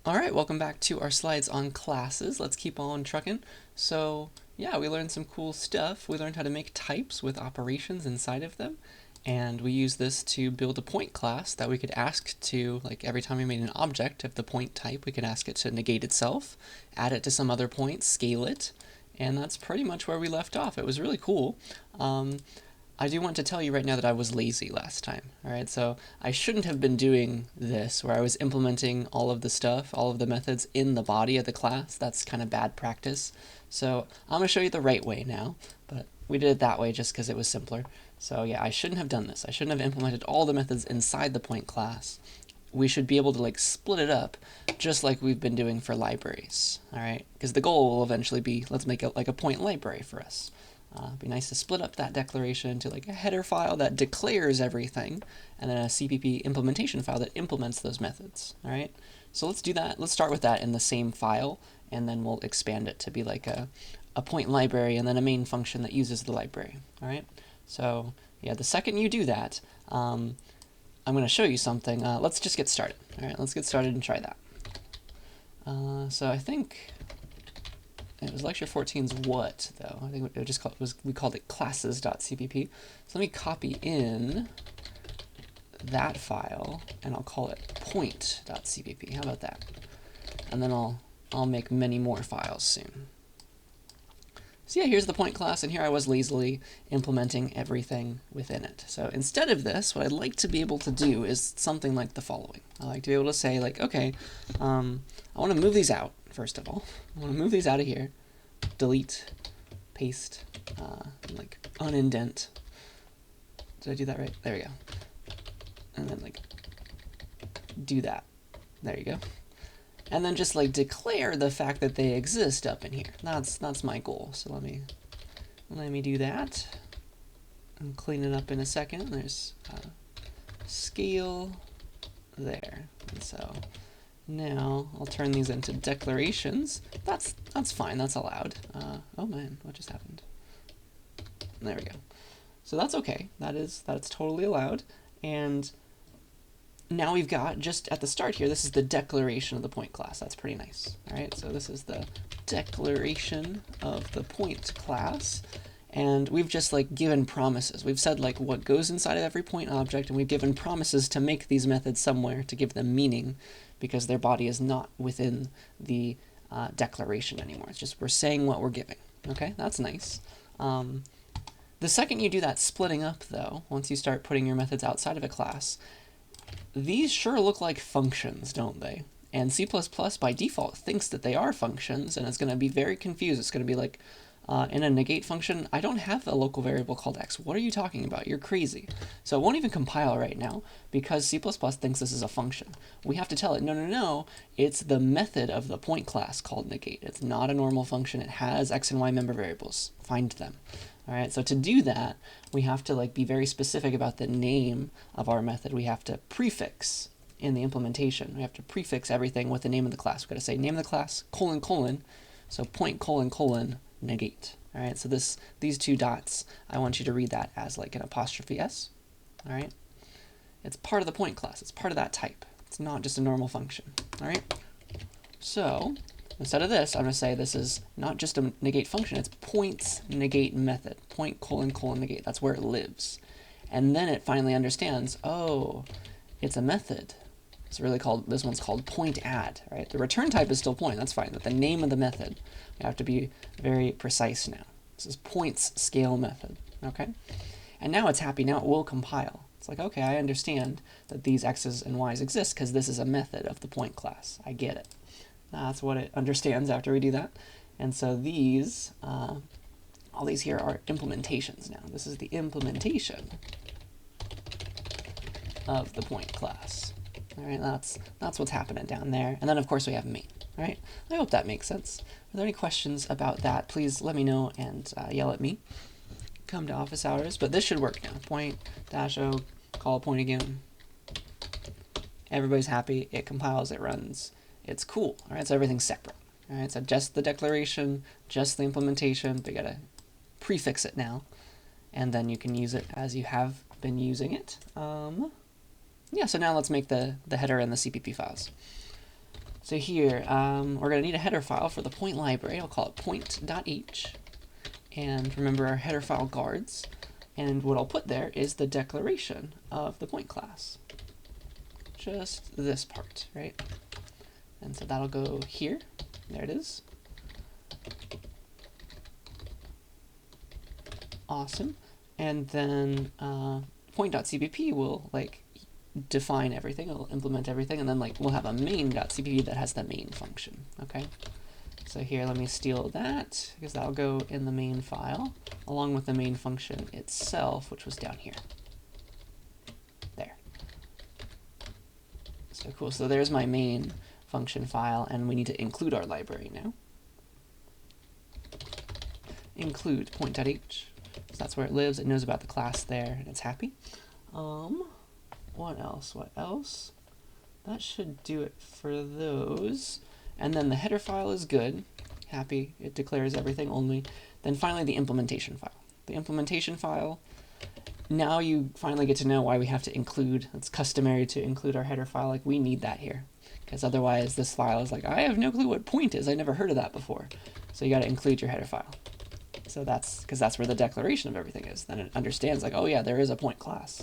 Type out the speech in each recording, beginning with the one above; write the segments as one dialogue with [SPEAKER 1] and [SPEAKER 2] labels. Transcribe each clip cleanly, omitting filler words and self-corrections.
[SPEAKER 1] Alright, welcome back to our slides on classes. Let's keep on trucking. So yeah, we learned some cool stuff. We learned how to make types with operations inside of them. And we use this to build a point class that we could ask to, like every time we made an object of the point type, we could ask it to negate itself, add it to some other point, scale it, and that's pretty much where we left off. It was really cool. I do want to tell you right now that I was lazy last time. Alright, so I shouldn't have been doing this where I was implementing all of the stuff, all of the methods in the body of the class. That's kind of bad practice. So I'm going to show you the right way now, but we did it that way just because it was simpler. So yeah, I shouldn't have done this. I shouldn't have implemented all the methods inside the point class. We should be able to like split it up just like we've been doing for libraries. Alright, because the goal will eventually be, let's make it like a point library for us. It'd be nice to split up that declaration into like a header file that declares everything, and then a CPP implementation file that implements those methods. All right, so let's do that. Let's start with that in the same file, and then we'll expand it to be like a point library and then a main function that uses the library. All right, so yeah, the second you do that, I'm going to show you something. Let's just get started. All right, let's get started and try that. So I think it was lecture 14's what, though? I think it just we called it classes.cpp. So let me copy in that file, and I'll call it point.cpp. How about that? And then I'll make many more files soon. So yeah, here's the point class, and here I was lazily implementing everything within it. So instead of this, what I'd like to be able to do is something like the following. I like to be able to say, like, okay, I want to move these out, first of all. I want to move these out of here, delete, paste, like unindent. Did I do that right? There we go. And then like do that. There you go. And then just like declare the fact that they exist up in here. That's my goal. So let me do that. And clean it up in a second. There's scale there. And so now I'll turn these into declarations. That's fine. That's allowed. Oh man, what just happened? There we go. So that's okay. That's totally allowed. And now we've got, just at the start here, this is the declaration of the point class. That's pretty nice. All right, so this is the declaration of the point class. And we've just like given promises. We've said like what goes inside of every point object, and we've given promises to make these methods somewhere to give them meaning, because their body is not within the declaration anymore. It's just we're saying what we're giving. Okay, that's nice. The second you do that splitting up, though, once you start putting your methods outside of a class, these sure look like functions, don't they? And C++ by default thinks that they are functions, and it's going to be very confused. It's going to be like, in a negate function, I don't have a local variable called x. What are you talking about? You're crazy. So it won't even compile right now because C++ thinks this is a function. We have to tell it, no, no, no, it's the method of the point class called negate. It's not a normal function. It has x and y member variables. Find them. All right, so to do that, we have to like be very specific about the name of our method. We have to prefix in the implementation. We have to prefix everything with the name of the class. We've got to say name of the class, colon, colon, so point, colon, colon, negate. All right, so these two dots, I want you to read that as like an apostrophe S. All right, it's part of the point class. It's part of that type. It's not just a normal function. All right, so instead of this, I'm going to say this is not just a negate function, it's points negate method. Point, colon, colon, negate. That's where it lives. And then it finally understands, oh, it's a method. It's really called, this one's called point add, right? The return type is still point, that's fine, but the name of the method, you have to be very precise now. This is points scale method, okay? And now it's happy, now it will compile. It's like, okay, I understand that these x's and y's exist because this is a method of the point class. I get it. That's what it understands after we do that. And so these, all these here are implementations now. This is the implementation of the point class. All right, that's what's happening down there. And then of course we have main. All right, I hope that makes sense. Are there any questions about that? Please let me know and yell at me. Come to office hours, but this should work now. Point dash o, call point again. Everybody's happy. It compiles. It runs. It's cool. All right, so everything's separate. All right, so just the declaration, just the implementation. But you gotta prefix it now, and then you can use it as you have been using it. Yeah, so now let's make the header and the CPP files. So here, we're going to need a header file for the point library. I'll call it point.h. And remember our header file guards. And what I'll put there is the declaration of the point class. Just this part, right? And so that'll go here. There it is. Awesome. And then point.cpp will define everything, it'll implement everything, and then we'll have a main.cpp that has the main function. Okay. So here, let me steal that, because that'll go in the main file, along with the main function itself, which was down here. There. So cool. So there's my main function file, and we need to include our library now. Include point.h. So that's where it lives. It knows about the class there, and it's happy. What else? What else? That should do it for those. And then the header file is good. Happy. It declares everything only. Then finally the implementation file. The implementation file, now you finally get to know why we have to include. It's customary to include our header file. We need that here. Because otherwise this file is I have no clue what point is. I never heard of that before. So you got to include your header file. So that's where the declaration of everything is. Then it understands oh yeah, there is a point class.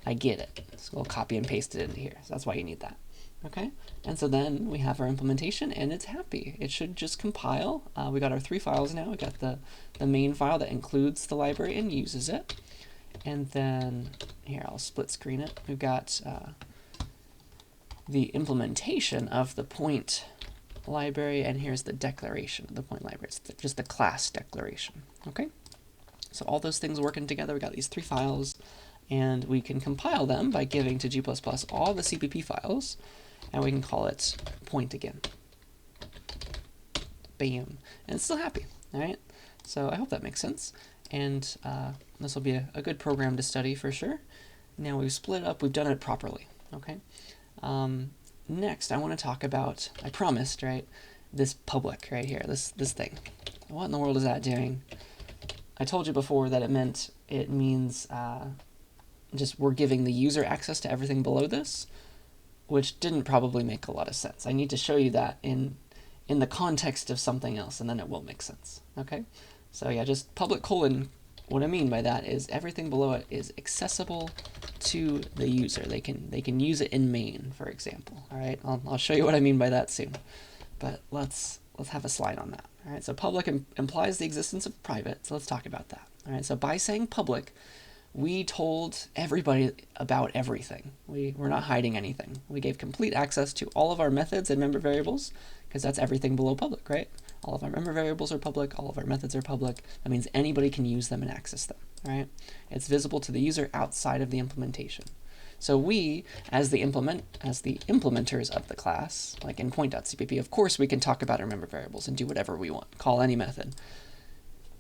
[SPEAKER 1] I get it. So we'll copy and paste it into here. So that's why you need that. Okay. And so then we have our implementation, and it's happy. It should just compile. We got our 3 files now. We got the main file that includes the library and uses it. And then here, I'll split screen it. We've got the implementation of the point library, and here's the declaration of the point library. It's just the class declaration. Okay. So all those things working together. We got these 3 files, and we can compile them by giving to G++ all the CPP files, and we can call it point again. Bam. And it's still happy. All right. So I hope that makes sense. And this will be a good program to study for sure. Now we've split up. We've done it properly. Okay. Next, I want to talk about, I promised, right, this public right here, this thing. What in the world is that doing? I told you before that it means just we're giving the user access to everything below this, which didn't probably make a lot of sense. I need to show you that in the context of something else, and then it will make sense. Okay? So yeah, just public colon, what I mean by that is everything below it is accessible to the user. They can use it in main, for example. All right, I'll show you what I mean by that soon. But let's have a slide on that. All right, so public implies the existence of private. So let's talk about that. All right, so by saying public, we told everybody about everything. We're not hiding anything. We gave complete access to all of our methods and member variables, because that's everything below public, right? All of our member variables are public, all of our methods are public. That means anybody can use them and access them, right? It's visible to the user outside of the implementation. So we, as the implementers of the class, like in point.cpp, of course we can talk about our member variables and do whatever we want, call any method.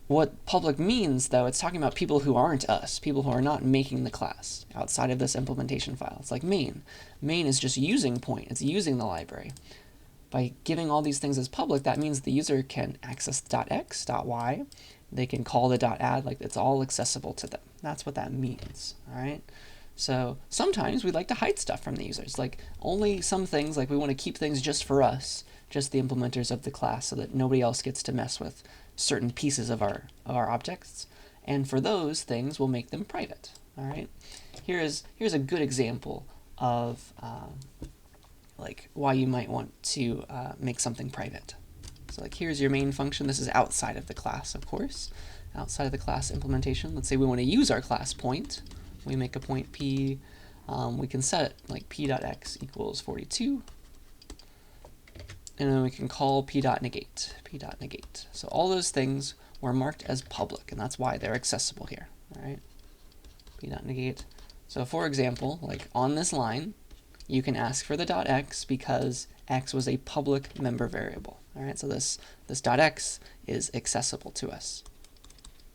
[SPEAKER 1] What public means, though, it's talking about people who aren't us, people who are not making the class outside of this implementation file. It's like main. Main is just using point. It's using the library. By giving all these things as public, that means the user can access .x, .y. They can call the .add, it's all accessible to them. That's what that means, all right? So sometimes we like to hide stuff from the users, only some things, we want to keep things just for us, just the implementers of the class, so that nobody else gets to mess with certain pieces of our objects. And for those things, we'll make them private, all right? Here's a good example of why you might want to make something private. So here's your main function. This is outside of the class, of course. Outside of the class implementation. Let's say we want to use our class point. We make a point p. We can set it p.x equals 42. And then we can call p.negate. P.negate. So all those things were marked as public, and that's why they're accessible here. All right. P.negate. So for example, on this line, you can ask for the .x because x was a public member variable. All right, so this .x is accessible to us,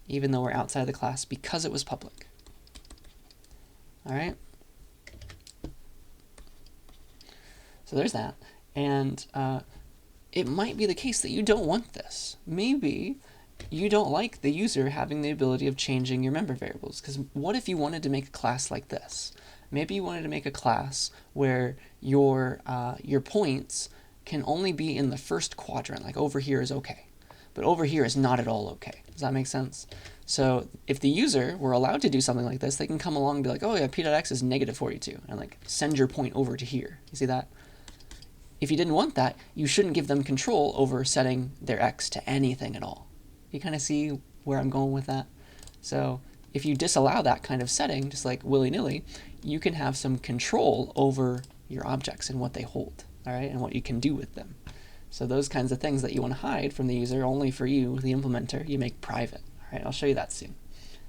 [SPEAKER 1] even though we're outside of the class, because it was public. All right. So there's that. And it might be the case that you don't want this. Maybe you don't like the user having the ability of changing your member variables, because what if you wanted to make a class like this? Maybe you wanted to make a class where your points can only be in the first quadrant, like over here is okay, but over here is not at all okay. Does that make sense? So if the user were allowed to do something like this, they can come along and be like, oh yeah, p.x is -42, and like send your point over to here. You see that? If you didn't want that, you shouldn't give them control over setting their x to anything at all. You kind of see where I'm going with that? So if you disallow that kind of setting, just like willy-nilly, you can have some control over your objects and what they hold, all right, and what you can do with them. So those kinds of things that you want to hide from the user, only for you, the implementer, you make private. All right, I'll show you that soon.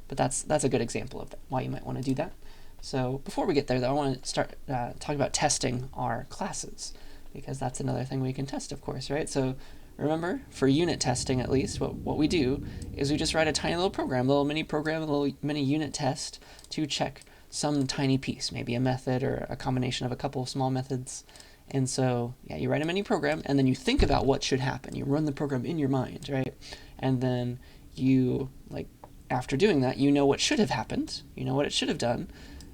[SPEAKER 1] But that's a good example of why you might want to do that. So before we get there, though, I want to start talking about testing our classes, because that's another thing we can test, of course, right? So remember, for unit testing at least, what we do is we just write a tiny little program, a little mini unit test to check some tiny piece, maybe a method or a combination of a couple of small methods. And so, yeah, you write a mini program, and then you think about what should happen. You run the program in your mind, right? And then you, like, after doing that, you know what should have happened. You know what it should have done,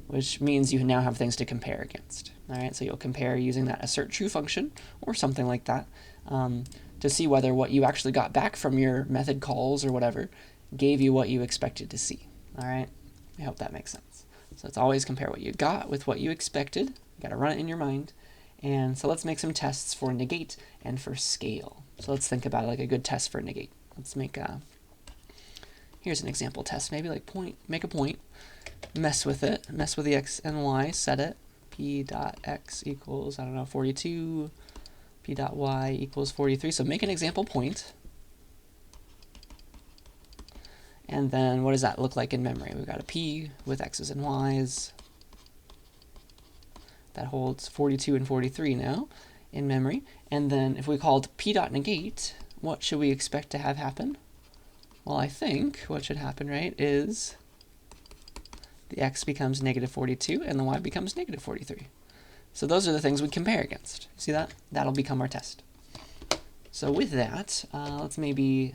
[SPEAKER 1] which means you now have things to compare against. All right, so you'll compare using that assert true function or something like that to see whether what you actually got back from your method calls or whatever gave you what you expected to see. All right, I hope that makes sense. So let's always compare what you got with what you expected. You got to run it in your mind. And so let's make some tests for negate and for scale. So let's think about like a good test for negate. Let's make here's an example test, maybe like make a point, mess with it, mess with the x and y, set it, p.x equals, I don't know, 42, p.y equals 43. So make an example point. And then what does that look like in memory? We've got a p with x's and y's. That holds 42 and 43 now in memory. And then if we called p.negate, what should we expect to have happen? Well, I think what should happen, right, is the x becomes -42 and the y becomes -43. So those are the things we compare against. See that? That'll become our test. So with that, let's maybe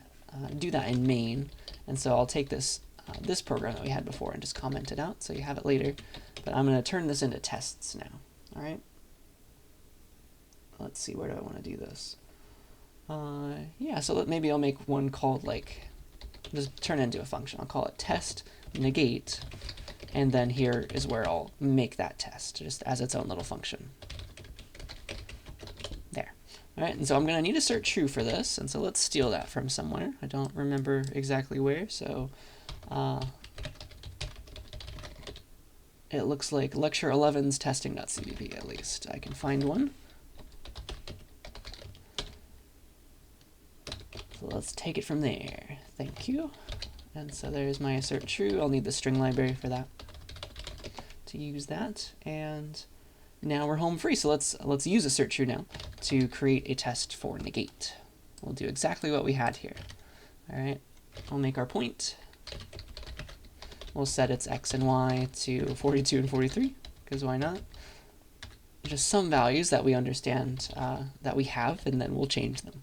[SPEAKER 1] do that in main. And so I'll take this this program that we had before and just comment it out so you have it later. But I'm going to turn this into tests now. All right. Let's see, where do I want to do this? Yeah, so maybe I'll make one called like, just turn it into a function. I'll call it test negate, and then here is where I'll make that test just as its own little function. There. All right, and so I'm going to need assert true for this, and so let's steal that from somewhere. I don't remember exactly where, so it looks like lecture 11's testing.cpp at least. I can find one. So let's take it from there. Thank you. And so there's my assert true. I'll need the string library for that to use that. And now we're home free. So let's use assert true now to create a test for negate. We'll do exactly what we had here. All right. We'll make our point. We'll set its x and y to 42 and 43, because why not? Just some values that we understand that we have, and then we'll change them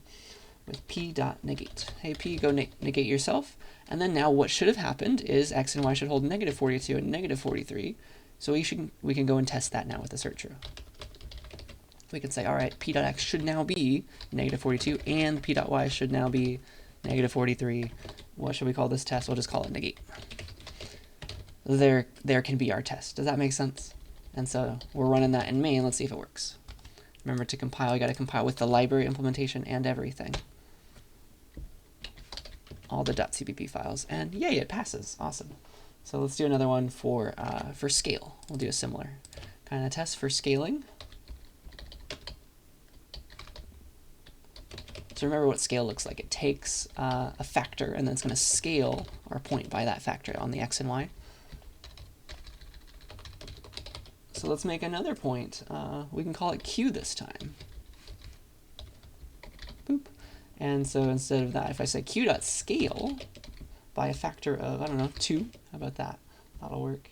[SPEAKER 1] with p.negate. Hey p, go negate yourself. And then now what should have happened is x and y should hold -42 and -43. So we can go and test that now with assert true. We can say, all right, p.x should now be -42 and p.y should now be -43. What should we call this test? We'll just call it negate. There can be our test. Does that make sense? And so we're running that in main. Let's see if it works. Remember, to compile, you got to compile with the library implementation and everything. All the .cpp files, and yay, it passes. Awesome. So let's do another one for scale. We'll do a similar kind of test for scaling. So remember what scale looks like. It takes a factor, and then it's going to scale our point by that factor on the x and y. So let's make another point. We can call it q this time. Boop. And so instead of that, if I say q.scale by a factor of, I don't know, 2, how about that? That'll work.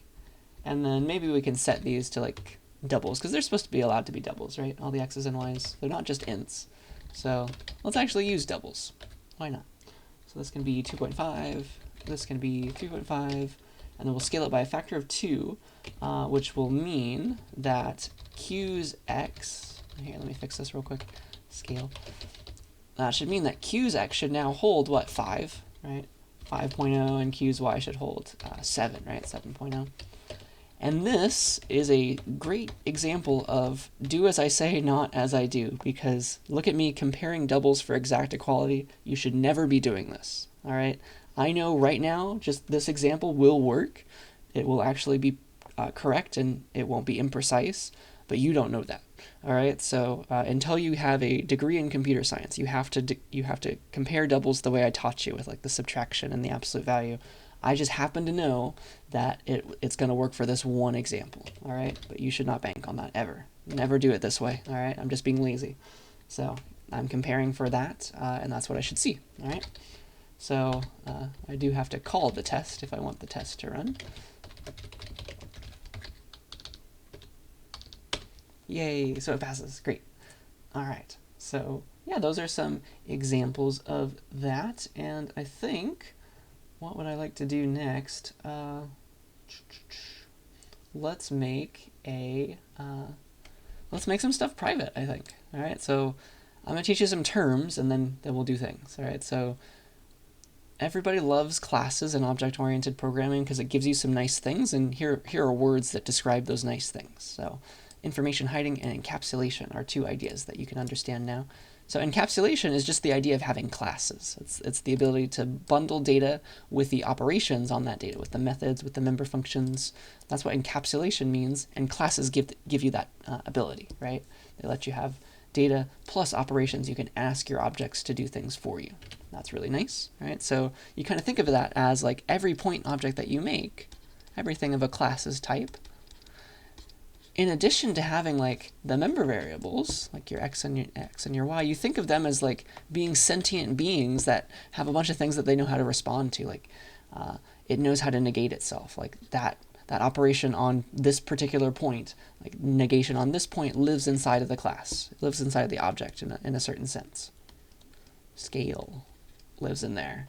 [SPEAKER 1] And then maybe we can set these to like doubles, because they're supposed to be allowed to be doubles, right? All the x's and y's. They're not just ints. So let's actually use doubles. Why not? So this can be 2.5, this can be 3.5, and then we'll scale it by a factor of 2, which will mean that q's x, here, let me fix this real quick. scale. That should mean that Q's X should now hold, what, 5, right? 5.0, and Q's Y should hold 7, right? 7.0. And this is a great example of do as I say, not as I do, because look at me comparing doubles for exact equality. You should never be doing this, all right? I know right now just this example will work. It will actually be correct and it won't be imprecise, but you don't know that, all right? So until you have a degree in computer science, you have to compare doubles the way I taught you with like the subtraction and the absolute value. I just happen to know that it's going to work for this one example, all right? But you should not bank on that ever. Never do it this way, all right? I'm just being lazy. So I'm comparing for that, and that's what I should see, all right? So I do have to call the test if I want the test to run. Yay, so it passes, great. All right, so yeah, those are some examples of that, and I think what would I like to do next? Let's make some stuff private, I think. All right, so I'm gonna teach you some terms, and then we'll do things. All right, so everybody loves classes and object-oriented programming because it gives you some nice things, and here are words that describe those nice things. So information hiding and encapsulation are two ideas that you can understand now. So encapsulation is just the idea of having classes. It's the ability to bundle data with the operations on that data, with the methods, with the member functions. That's what encapsulation means, and classes give you that ability, right? They let you have data plus operations. You can ask your objects to do things for you. That's really nice, right? So you kind of think of that as like every point object that you make, everything of a class's type, in addition to having like the member variables, like your x and your y, you think of them as like being sentient beings that have a bunch of things that they know how to respond to. Like it knows how to negate itself. Like that operation on this particular point, like negation on this point, lives inside of the class. It lives inside of the object in a certain sense. Scale lives in there.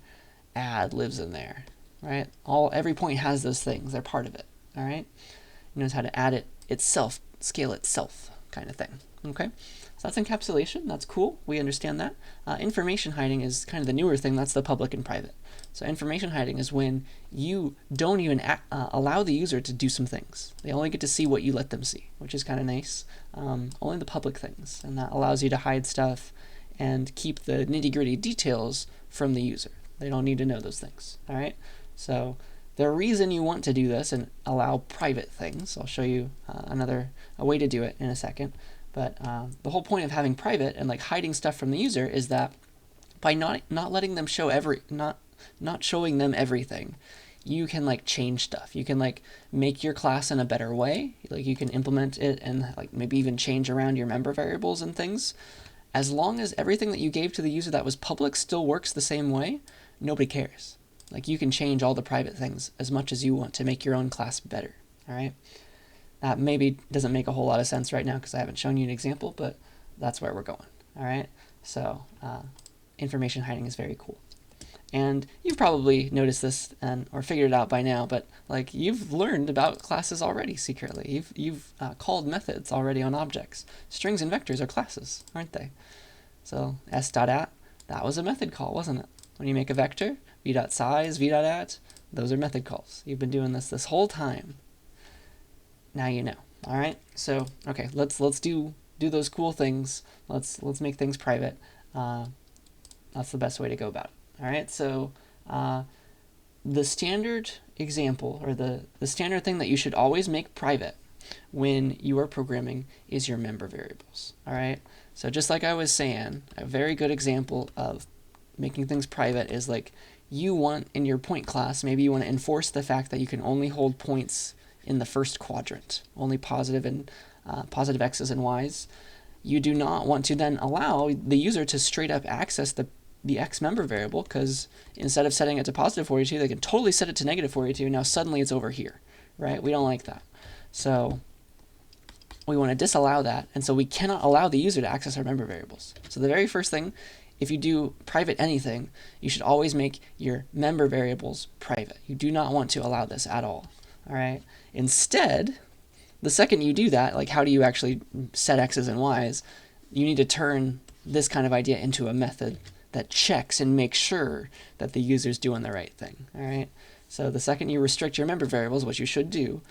[SPEAKER 1] Add lives in there, right? Every point has those things. They're part of it, all right? It knows how to add it itself, scale itself, kind of thing. Okay, so that's encapsulation. That's cool. We understand that. Information hiding is kind of the newer thing. That's the public and private. So information hiding is when you don't even allow the user to do some things. They only get to see what you let them see, which is kind of nice. Only the public things, and that allows you to hide stuff and keep the nitty-gritty details from the user. They don't need to know those things. All right, so the reason you want to do this and allow private things, I'll show you a way to do it in a second, but the whole point of having private and like hiding stuff from the user is that by not letting them show not showing them everything, you can like change stuff. You can like make your class in a better way. Like you can implement it and like maybe even change around your member variables and things. As long as everything that you gave to the user that was public still works the same way, nobody cares. Like you can change all the private things as much as you want to make your own class better, all right? That maybe doesn't make a whole lot of sense right now because I haven't shown you an example, but that's where we're going, all right? So information hiding is very cool. And you've probably noticed this or figured it out by now, but like you've learned about classes already secretly. You've called methods already on objects. Strings and vectors are classes, aren't they? So s.at, that was a method call, wasn't it? When you make a vector, v.size, v.at, those are method calls. You've been doing this whole time. Now you know. All right. So okay, let's do those cool things. Let's make things private. That's the best way to go about it. All right. So the standard example or the standard thing that you should always make private when you are programming is your member variables. All right. So just like I was saying, a very good example of making things private is like you want in your point class, maybe you want to enforce the fact that you can only hold points in the first quadrant, only positive and positive x's and y's. You do not want to then allow the user to straight up access the x member variable, because instead of setting it to positive 42, they can totally set it to negative 42. Now suddenly it's over here, right? We don't like that. So we want to disallow that, and so we cannot allow the user to access our member variables. So the very first thing, if you do private anything, you should always make your member variables private. You do not want to allow this at all right? Instead, the second you do that, like how do you actually set x's and y's, you need to turn this kind of idea into a method that checks and makes sure that the user's doing the right thing. All right. So the second you restrict your member variables, which you should do,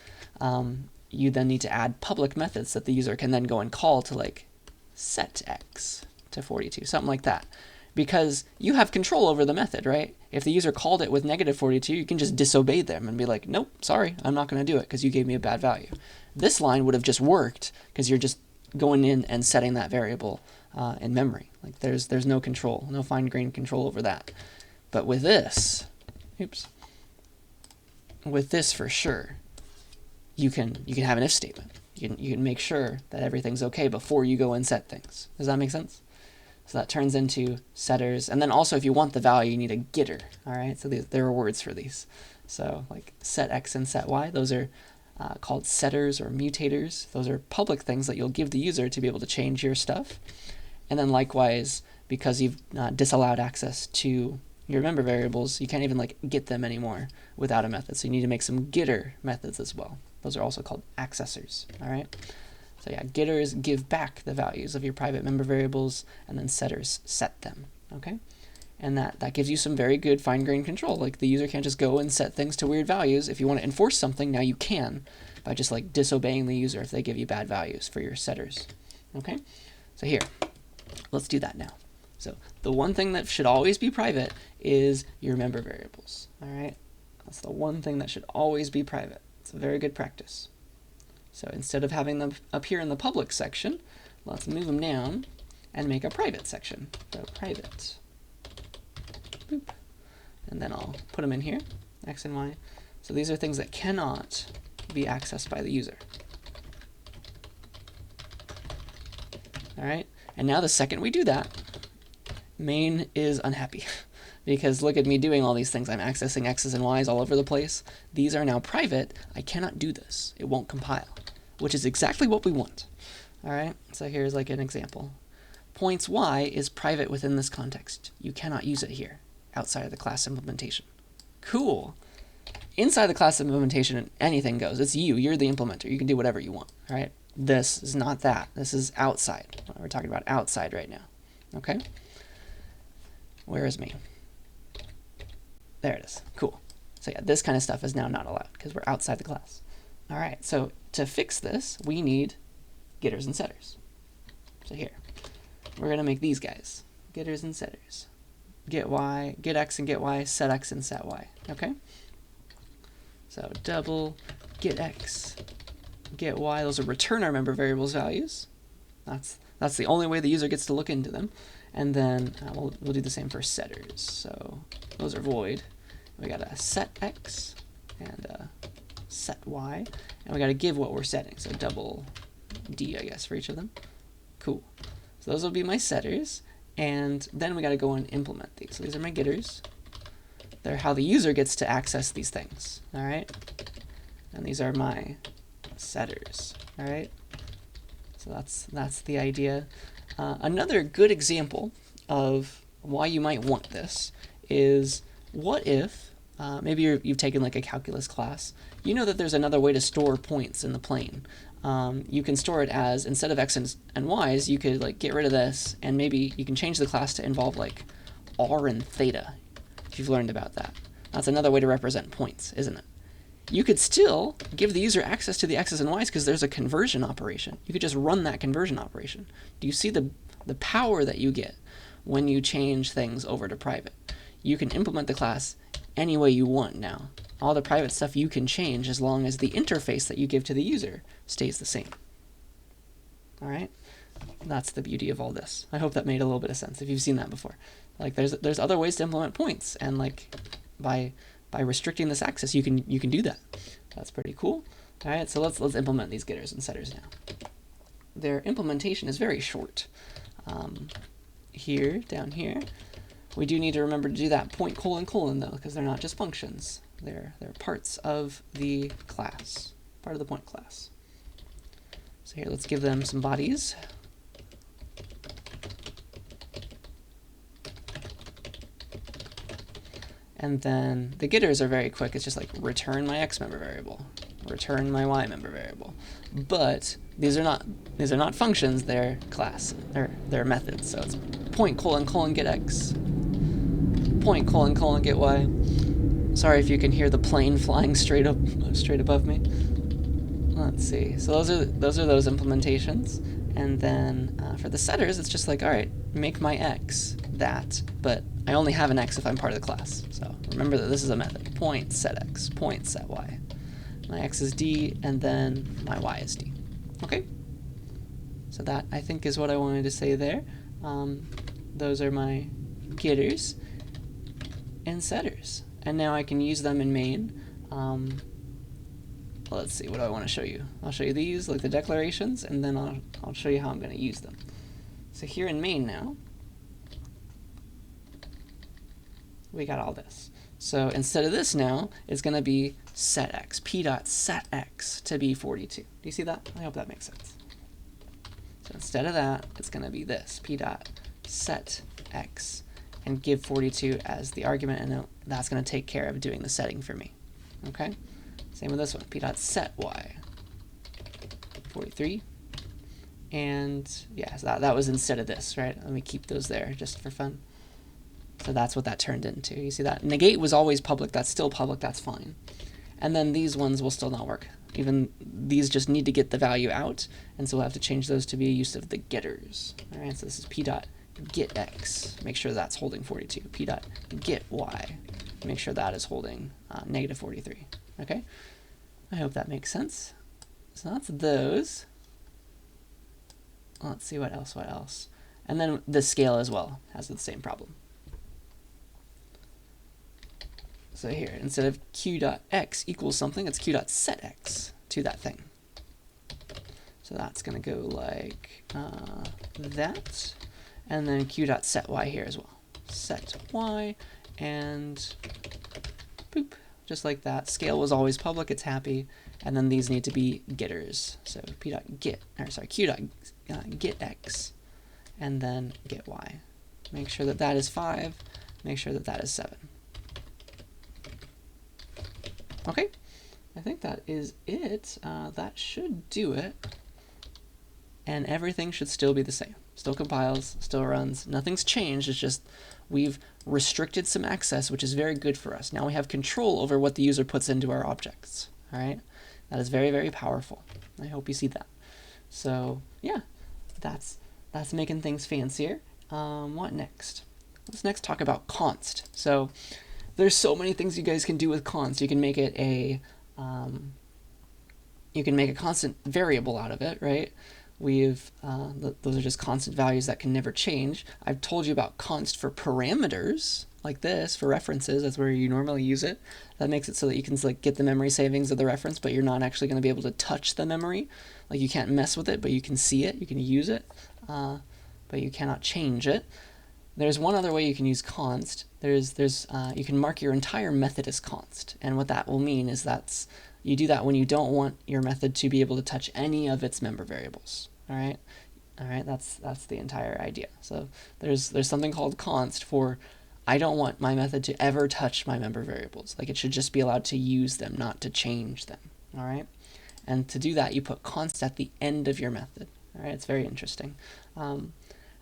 [SPEAKER 1] you then need to add public methods that the user can then go and call to like set x to 42, something like that. Because you have control over the method, right? If the user called it with negative 42, you can just disobey them and be like, nope, sorry, I'm not going to do it because you gave me a bad value. This line would have just worked because you're just going in and setting that variable in memory. Like there's no control, no fine-grained control over that. But with this, with this for sure, you can have an if statement. You can make sure that everything's okay before you go and set things. Does that make sense? So that turns into setters. And then also if you want the value, you need a getter. All right, so there are words for these. So like set x and set y, those are called setters or mutators. Those are public things that you'll give the user to be able to change your stuff. And then likewise, because you've disallowed access to your member variables, you can't even like get them anymore without a method. So you need to make some getter methods as well. Those are also called accessors. All right. So yeah, getters give back the values of your private member variables, and then setters set them. Okay. And that gives you some very good fine-grained control. Like the user can't just go and set things to weird values. If you want to enforce something, now you can by just like disobeying the user if they give you bad values for your setters. Okay. So here, let's do that now. So the one thing that should always be private is your member variables. All right. That's the one thing that should always be private. It's a very good practice. So instead of having them appear in the public section, let's move them down and make a private section. So private. Boop. And then I'll put them in here, x and y. So these are things that cannot be accessed by the user. All right. And now the second we do that, main is unhappy. Because look at me doing all these things. I'm accessing x's and y's all over the place. These are now private. I cannot do this. It won't compile, which is exactly what we want. All right, so here's like an example. Points y is private within this context. You cannot use it here outside of the class implementation. Cool. Inside the class implementation, anything goes. It's you. You're the implementer. You can do whatever you want. All right. This is not that. This is outside. We're talking about outside right now. Okay. Where is me? There it is. Cool. So yeah, this kind of stuff is now not allowed because we're outside the class. All right, so to fix this, we need getters and setters. So here, we're going to make these guys, getters and setters. Get y, get x and get y, set x and set y. Okay? So double get x, get y. Those are return our member variables values. That's the only way the user gets to look into them. And then we'll do the same for setters. So those are void. We got a set x and a set y, and we got to give what we're setting. So double d, I guess, for each of them. Cool. So those will be my setters, and then we got to go and implement these. So these are my getters. They're how the user gets to access these things. All right. And these are my setters. All right. So that's the idea. Another good example of why you might want this is, what if maybe you've taken like a calculus class. You know that there's another way to store points in the plane. You can store it as, instead of x and y's, you could like get rid of this, and maybe you can change the class to involve like r and theta, if you've learned about that. That's another way to represent points, isn't it? You could still give the user access to the x's and y's because there's a conversion operation. You could just run that conversion operation. Do you see the power that you get when you change things over to private? You can implement the class any way you want now. All the private stuff you can change as long as the interface that you give to the user stays the same. All right? That's the beauty of all this. I hope that made a little bit of sense if you've seen that before. Like there's other ways to implement points, and like by restricting this access, you can do that. That's pretty cool. All right, so let's implement these getters and setters now. Their implementation is very short. Down here, we do need to remember to do that point colon though, because they're not just functions. They're parts of the class, part of the point class. So here, let's give them some bodies. And then the getters are very quick. It's just like return my x member variable. return my y member variable. But these are not functions, they're class, or they're methods. So it's point colon get x, point colon get y. Sorry if you can hear the plane flying straight above me. Let's see. So those are those implementations. And then for the setters, it's just like, all right, make my x that, but I only have an x if I'm part of the class. So remember that this is a method. Point set x, point set y. My x is d, and then my y is d. Okay? So that, I think, is what I wanted to say there. Those are my getters and setters. And now I can use them in main. Let's see, what do I want to show you? I'll show you these, like the declarations, and then I'll show you how I'm going to use them. So here in main now, we got all this. So instead of this now, it's going to be set x, p dot set x to be 42. Do you see that? I hope that makes sense. So instead of that, it's going to be this, p dot set x, and give 42 as the argument, and that's going to take care of doing the setting for me. Okay? Same with this one, p dot set y, 43. And yeah, so that was instead of this, right? Let me keep those there just for fun. So that's what that turned into. You see that? Negate was always public, that's still public, that's fine. And then these ones will still not work. Even these just need to get the value out, and so we'll have to change those to be a use of the getters. All right, so this is p dot get x, make sure that's holding 42. P dot get y, make sure that is holding negative 43. Okay, I hope that makes sense. So that's those. Let's see what else. And then the scale as well has the same problem. So here, instead of q dot x equals something, it's q dot set x to that thing. So that's going to go like that. And then q dot set y here as well. Set y, and boop, just like that. Scale was always public, it's happy. And then these need to be getters. So p dot get, or sorry, q dot get x, and then get y. Make sure that that is 5, make sure that that is 7. Okay, I think that is it. That should do it. And everything should still be the same. Still compiles, still runs. Nothing's changed. It's just we've restricted some access, which is very good for us. Now we have control over what the user puts into our objects. All right, that is very, very powerful. I hope you see that. So yeah, that's making things fancier. What next? Let's next talk about const. So there's so many things you guys can do with const. You can make it a constant variable out of it, right? Those are just constant values that can never change. I've told you about const for parameters, like this, for references. That's where you normally use it. That makes it so that you can like get the memory savings of the reference, but you're not actually going to be able to touch the memory. Like you can't mess with it, but you can see it, you can use it, but you cannot change it. There's one other way you can use const. You can mark your entire method as const, and what that will mean is you do that when you don't want your method to be able to touch any of its member variables. All right, that's the entire idea. So there's something called const for I don't want my method to ever touch my member variables. Like it should just be allowed to use them, not to change them. All right, and to do that you put const at the end of your method. All right, it's very interesting.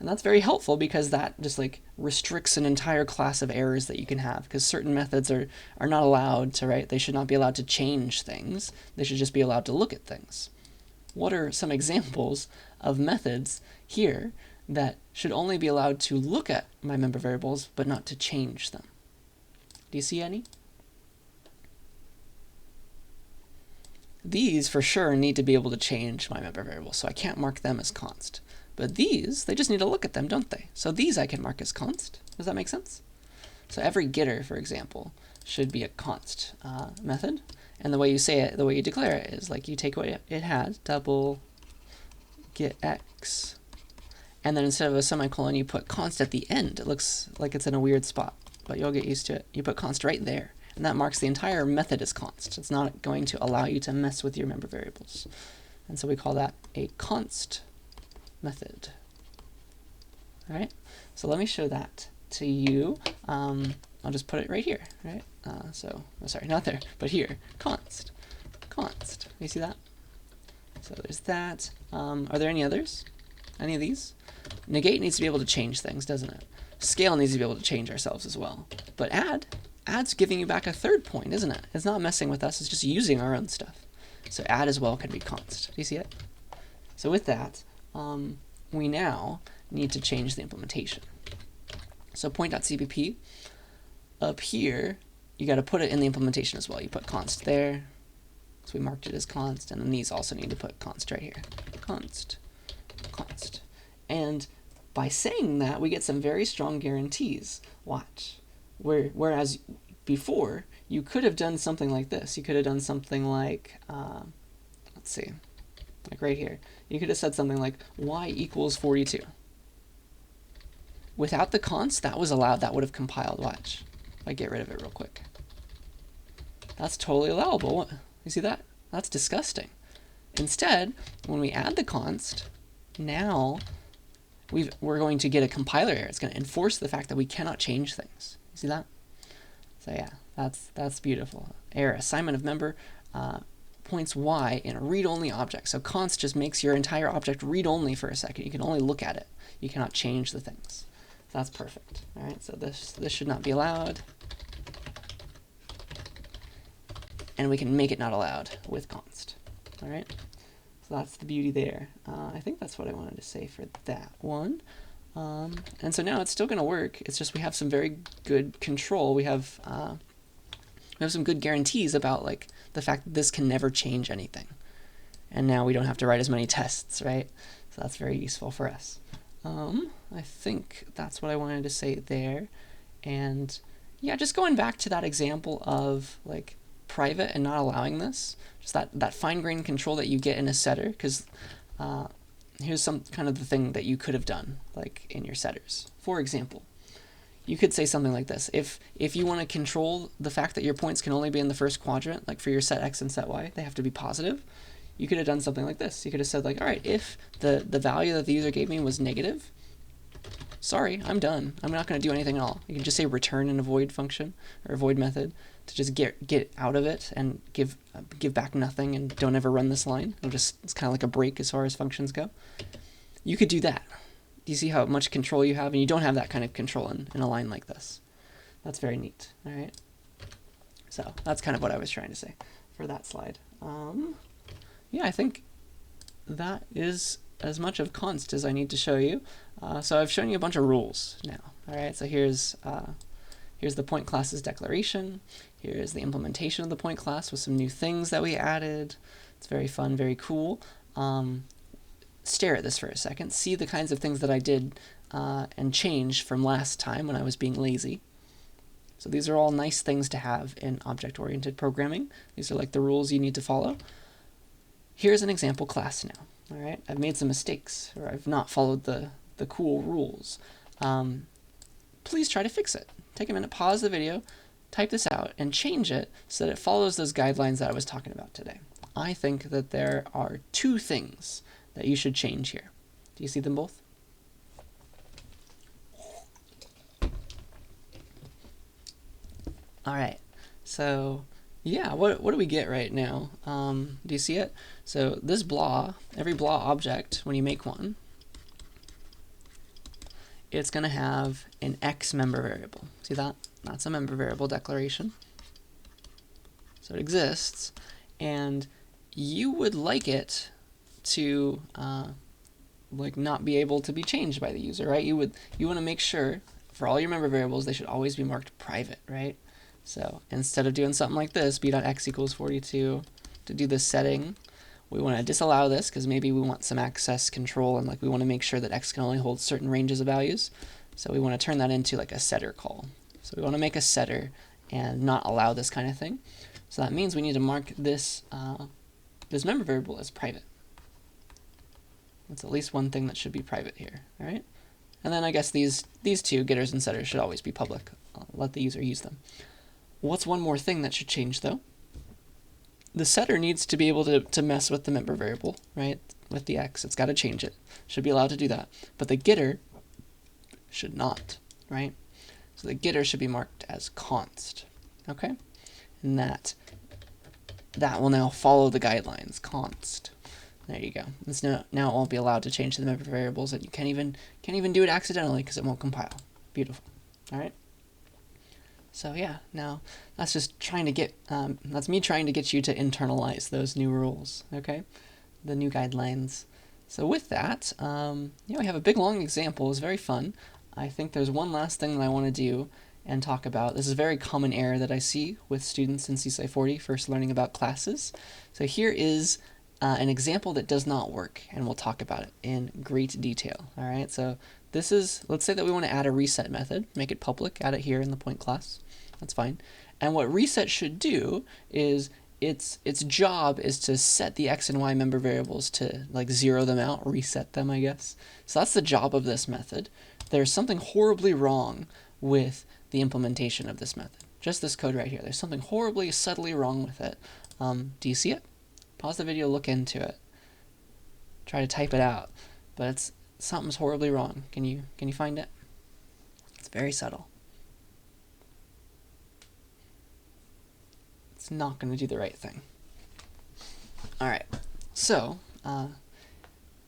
[SPEAKER 1] And that's very helpful because that just like restricts an entire class of errors that you can have, because certain methods are not allowed to, right? They should not be allowed to change things. They should just be allowed to look at things. What are some examples of methods here that should only be allowed to look at my member variables but not to change them? Do you see any? These for sure need to be able to change my member variables, so I can't mark them as const. But these, they just need to look at them, don't they? So these I can mark as const. Does that make sense? So every getter, for example, should be a const method. And the way you say it, the way you declare it is like you take what it has, double get x, and then instead of a semicolon, you put const at the end. It looks like it's in a weird spot, but you'll get used to it. You put const right there, and that marks the entire method as const. It's not going to allow you to mess with your member variables. And so we call that a const method. All right, so let me show that to you. I'll just put it right here, right? Sorry, not there, but here, const const. You see that? So there's that. Are there any others? Any of these? Negate needs to be able to change things, doesn't it? Scale needs to be able to change ourselves as well. But add's giving you back a third point, isn't it? It's not messing with us, it's just using our own stuff. So add as well can be const. Do you see it? So with that, we now need to change the implementation. So point.cpp, up here, you got to put it in the implementation as well. You put const there, so we marked it as const, and then these also need to put const right here. Const. And by saying that, we get some very strong guarantees. Watch. Whereas before, you could have done something like this. You could have done something like, let's see, like right here. You could have said something like y equals 42. Without the const, that was allowed. That would have compiled. Watch. If I get rid of it real quick. That's totally allowable. You see that? That's disgusting. Instead, when we add the const, now we're going to get a compiler error. It's going to enforce the fact that we cannot change things. You see that? So yeah, that's beautiful. Error, assignment of member points y in a read-only object. So const just makes your entire object read-only for a second. You can only look at it. You cannot change the things. So that's perfect. All right, so this should not be allowed. And we can make it not allowed with const. All right, so that's the beauty there. I think that's what I wanted to say for that one. And so now it's still going to work. It's just we have some very good control. We have some good guarantees about like the fact that this can never change anything. And now we don't have to write as many tests, right? So that's very useful for us. I think that's what I wanted to say there. And yeah, just going back to that example of like private and not allowing this, just that fine-grained control that you get in a setter, because here's some kind of the thing that you could have done like in your setters. For example, you could say something like this. If you want to control the fact that your points can only be in the first quadrant, like for your set x and set y, they have to be positive, you could have done something like this. You could have said like, all right, if the value that the user gave me was negative, sorry, I'm done. I'm not going to do anything at all. You can just say return in a void function or a void method to just get out of it and give back nothing and don't ever run this line. It's kind of like a break as far as functions go. You could do that. Do you see how much control you have? And you don't have that kind of control in a line like this. That's very neat. All right. So that's kind of what I was trying to say for that slide. Yeah, I think that is as much of const as I need to show you. So I've shown you a bunch of rules now. All right. So here's the point class's declaration. Here's the implementation of the point class with some new things that we added. It's very fun, very cool. Stare at this for a second. See the kinds of things that I did and changed from last time when I was being lazy. So these are all nice things to have in object-oriented programming. These are like the rules you need to follow. Here's an example class now. All right, I've made some mistakes, or I've not followed the cool rules. Please try to fix it. Take a minute, pause the video, type this out, and change it so that it follows those guidelines that I was talking about today. I think that there are two things that you should change here. Do you see them both? All right, so yeah, what do we get right now? Do you see it? So this blah, every blah object, when you make one, it's going to have an x member variable. See that? That's a member variable declaration. So it exists, and you would like it to like not be able to be changed by the user, right? You want to make sure for all your member variables they should always be marked private, right? So instead of doing something like this, b.x equals 42, to do this setting, we want to disallow this because maybe we want some access control and like we want to make sure that x can only hold certain ranges of values. So we want to turn that into like a setter call. So we want to make a setter and not allow this kind of thing. So that means we need to mark this this member variable as private. That's at least one thing that should be private here, all right? And then I guess these two, getters and setters, should always be public. I'll let the user use them. What's one more thing that should change though? The setter needs to be able to mess with the member variable, right? With the x, it's got to change it. Should be allowed to do that. But the getter should not, right? So the getter should be marked as const, okay? And that that will now follow the guidelines, const. There you go. Now it won't be allowed to change the member variables, and you can't even do it accidentally because it won't compile. Beautiful. All right. So yeah, now that's just trying to get that's me trying to get you to internalize those new rules. Okay, the new guidelines. So with that, we have a big long example. It's very fun. I think there's one last thing that I want to do and talk about. This is a very common error that I see with students in CSCI 40 first learning about classes. So here is an example that does not work, and we'll talk about it in great detail. All right, so this is, let's say that we want to add a reset method, make it public, add it here in the point class. That's fine. And what reset should do is its job is to set the x and y member variables to like zero them out, reset them, I guess. So that's the job of this method. There's something horribly wrong with the implementation of this method. Just this code right here. There's something horribly, subtly wrong with it. Do you see it? Pause the video, look into it. Try to type it out. But something's horribly wrong. Can you find it? It's very subtle. It's not going to do the right thing. All right. So,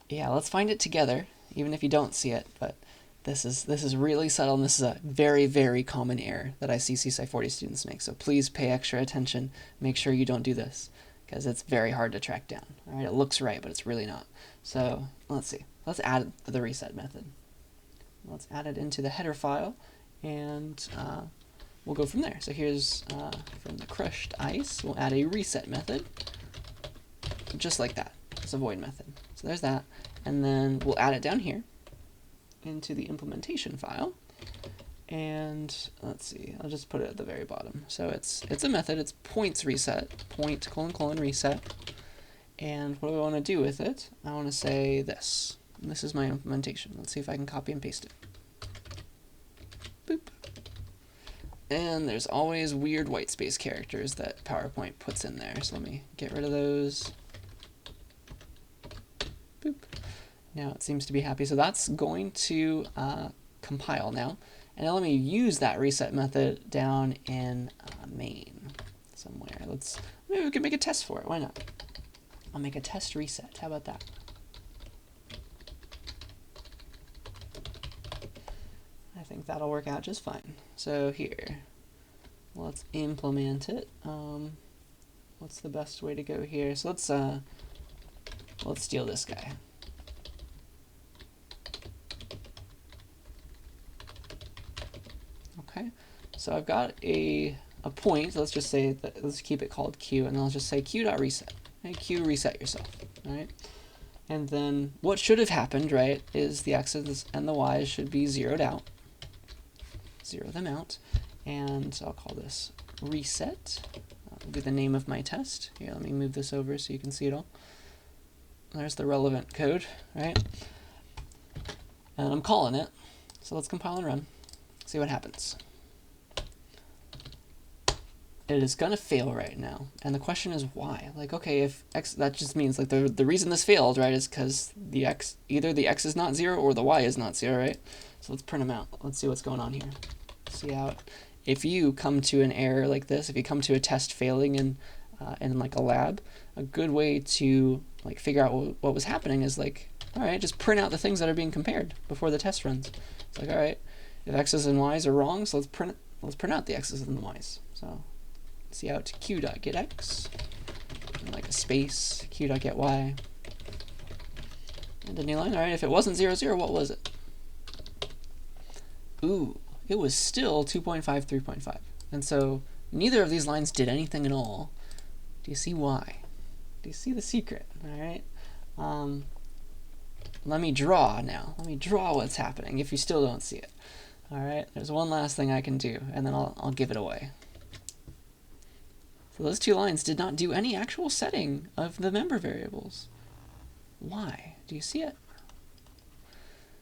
[SPEAKER 1] yeah, let's find it together, even if you don't see it. But this is really subtle, and this is a very, very common error that I see CSCI 40 students make. So please pay extra attention. Make sure you don't do this, because it's very hard to track down. All right, it looks right, but it's really not. So let's see. Let's add the reset method. Let's add it into the header file, and we'll go from there. So here's from the crushed ice. We'll add a reset method, just like that. It's a void method. So there's that, and then we'll add it down here into the implementation file. And let's see, I'll just put it at the very bottom. So it's a method, it's points reset, point : reset. And what do I want to do with it? I want to say this. And this is my implementation. Let's see if I can copy and paste it. Boop. And there's always weird white space characters that PowerPoint puts in there. So let me get rid of those. Boop. Now it seems to be happy. So that's going to compile now. And now let me use that reset method down in main somewhere. Maybe we can make a test for it. Why not? I'll make a test reset. How about that? I think that'll work out just fine. So here, let's implement it. What's the best way to go here? So let's steal this guy. Okay, so I've got a point. Let's just say that, let's keep it called Q, and I'll just say Q.reset. Okay, Q reset yourself. All right, and then what should have happened, right, is the x's and the y's should be zeroed out. Zero them out, and I'll call this reset. That'll be the name of my test. Here, let me move this over so you can see it all. There's the relevant code, right? And I'm calling it. So let's compile and run. See what happens. It is gonna fail right now, and the question is why? Like, okay, if x, that just means like the reason this failed, right, is because either the x is not 0 or the y is not 0, right? So let's print them out. Let's see what's going on here. See how if you come to an error like this, if you come to a test failing in like a lab, a good way to like figure out what was happening is like, all right, just print out the things that are being compared before the test runs. It's like, all right, if x's and y's are wrong, so let's print out the x's and the y's. So see out q.getx, and like a space, q.getY, and a new line. All right, if it wasn't 0, 0, what was it? Ooh, it was still 2.5, 3.5. And so neither of these lines did anything at all. Do you see why? Do you see the secret? All right. Let me draw now. Let me draw what's happening if you still don't see it. All right, there's one last thing I can do, and then I'll give it away. So those two lines did not do any actual setting of the member variables. Why? Do you see it?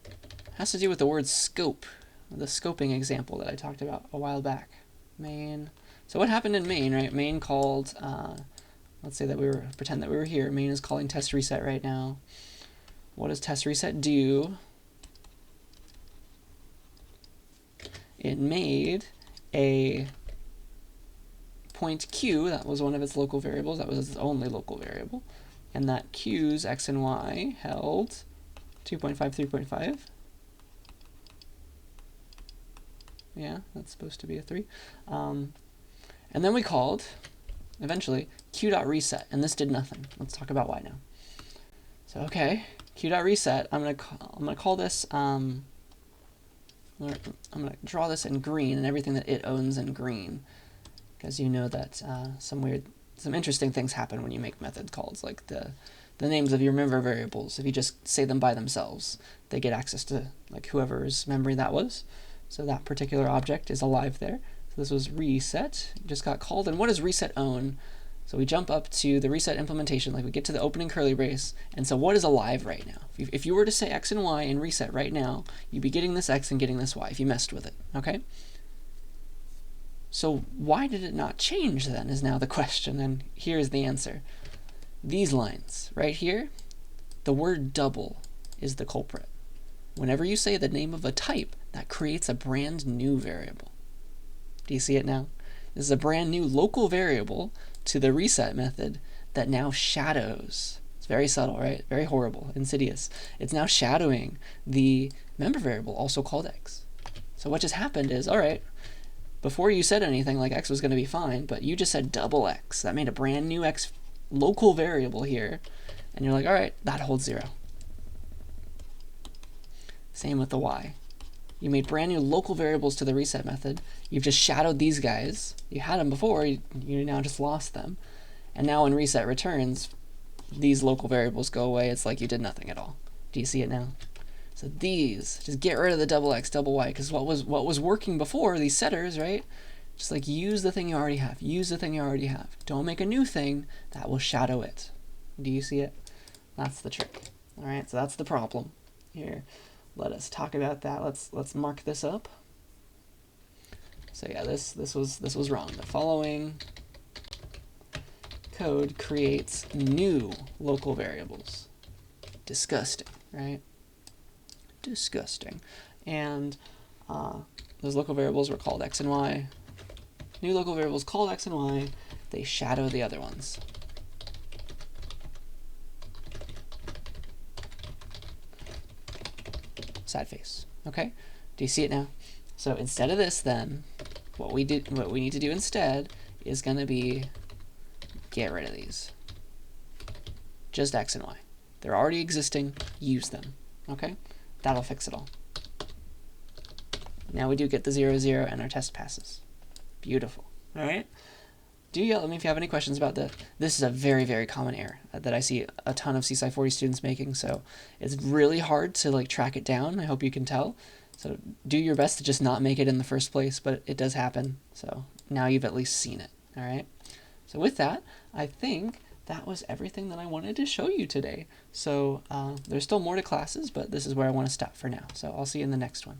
[SPEAKER 1] It has to do with the word scope, the scoping example that I talked about a while back. Main. So what happened in main, right? Main called, let's say that pretend that we were here. Main is calling test reset right now. What does test reset do? It made a point q, that was one of its local variables, that was its only local variable, and that q's x and y held 2.5, 3.5. Yeah, that's supposed to be a 3. And then we called, eventually, q.reset, and this did nothing. Let's talk about why now. So, okay, q.reset, I'm gonna call this, I'm gonna draw this in green and everything that it owns in green, because you know that some interesting things happen when you make method calls, like the names of your member variables. If you just say them by themselves, they get access to like whoever's memory that was. So that particular object is alive there. So this was reset, it just got called. And what does reset own? So we jump up to the reset implementation, like we get to the opening curly brace, and so what is alive right now? If you were to say x and y in reset right now, you'd be getting this x and getting this y if you messed with it, okay? So why did it not change then is now the question, and here's the answer. These lines right here, the word double is the culprit. Whenever you say the name of a type, that creates a brand new variable. Do you see it now? This is a brand new local variable to the reset method that now shadows. It's very subtle, right? Very horrible, insidious. It's now shadowing the member variable, also called x. So what just happened is, all right, before you said anything like x was going to be fine, but you just said double x. That made a brand new x local variable here, and you're like, all right, that holds 0. Same with the y. You made brand new local variables to the reset method. You've just shadowed these guys. You had them before, you now just lost them. And now when reset returns, these local variables go away. It's like you did nothing at all. Do you see it now? So these, just get rid of the double x, double y, because what was working before, these setters, right? Just like use the thing you already have. Use the thing you already have. Don't make a new thing that will shadow it. Do you see it? That's the trick. All right, so that's the problem here. Let us talk about that. Let's mark this up. So yeah, this was wrong. The following code creates new local variables. Disgusting, right? Disgusting. And those local variables were called x and y. New local variables called x and y. They shadow the other ones. Sad face. Okay? Do you see it now? So instead of this, then, what we need to do instead is going to be get rid of these. Just x and y. They're already existing. Use them. Okay? That'll fix it all. Now we do get the 0, 0, and our test passes. Beautiful. All right? Do yell at me if you have any questions about this. This is a very, very common error that I see a ton of CSCI 40 students making, so it's really hard to like track it down. I hope you can tell. So do your best to just not make it in the first place, but it does happen. So now you've at least seen it. All right? So with that, I think that was everything that I wanted to show you today. So there's still more to classes, but this is where I want to stop for now. So I'll see you in the next one.